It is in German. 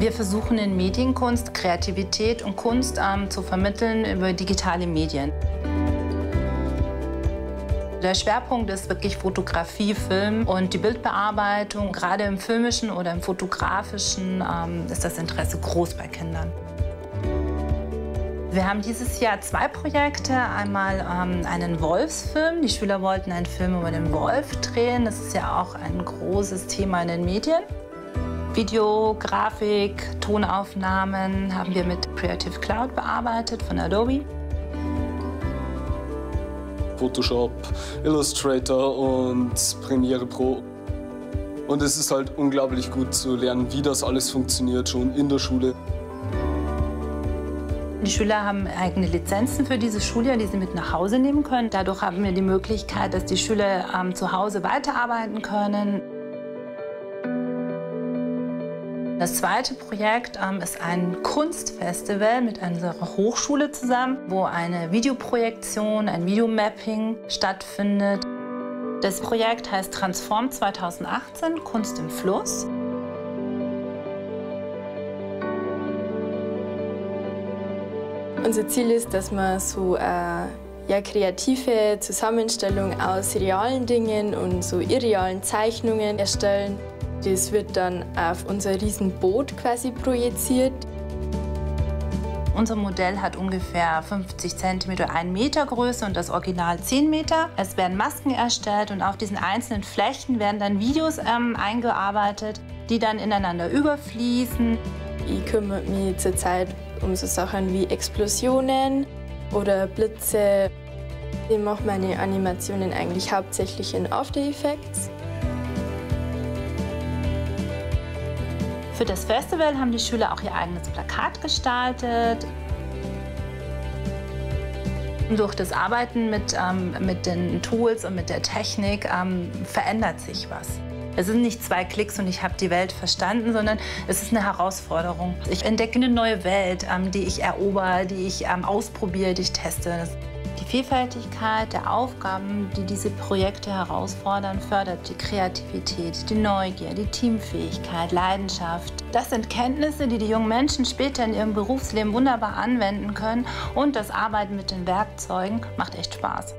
Wir versuchen in Medienkunst Kreativität und Kunst zu vermitteln über digitale Medien. Der Schwerpunkt ist wirklich Fotografie, Film und die Bildbearbeitung. Gerade im filmischen oder im fotografischen ist das Interesse groß bei Kindern. Wir haben dieses Jahr 2 Projekte. Einmal einen Wolfsfilm. Die Schüler wollten einen Film über den Wolf drehen. Das ist ja auch ein großes Thema in den Medien. Video, Grafik, Tonaufnahmen haben wir mit Creative Cloud bearbeitet von Adobe. Photoshop, Illustrator und Premiere Pro. Und es ist halt unglaublich gut zu lernen, wie das alles funktioniert, schon in der Schule. Die Schüler haben eigene Lizenzen für dieses Schuljahr, die sie mit nach Hause nehmen können. Dadurch haben wir die Möglichkeit, dass die Schüler zu Hause weiterarbeiten können. Das zweite Projekt ist ein Kunstfestival mit unserer Hochschule zusammen, wo eine Videoprojektion, ein Videomapping stattfindet. Das Projekt heißt Transform 2018, Kunst im Fluss. Unser Ziel ist, dass wir so eine kreative Zusammenstellung aus realen Dingen und so irrealen Zeichnungen erstellen. Das wird dann auf unser Riesenboot quasi projiziert. Unser Modell hat ungefähr 50 cm, 1 Meter Größe und das Original 10 Meter. Es werden Masken erstellt und auf diesen einzelnen Flächen werden dann Videos eingearbeitet, die dann ineinander überfließen. Ich kümmere mich zurzeit um so Sachen wie Explosionen oder Blitze. Ich mache meine Animationen eigentlich hauptsächlich in After Effects. Für das Festival haben die Schüler auch ihr eigenes Plakat gestaltet. Und durch das Arbeiten mit den Tools und mit der Technik verändert sich was. Es sind nicht 2 Klicks und ich habe die Welt verstanden, sondern es ist eine Herausforderung. Ich entdecke eine neue Welt, die ich erober, die ich ausprobiere, die ich teste. Die Vielfältigkeit der Aufgaben, die diese Projekte herausfordern, fördert die Kreativität, die Neugier, die Teamfähigkeit, Leidenschaft. Das sind Kenntnisse, die die jungen Menschen später in ihrem Berufsleben wunderbar anwenden können. Und das Arbeiten mit den Werkzeugen macht echt Spaß.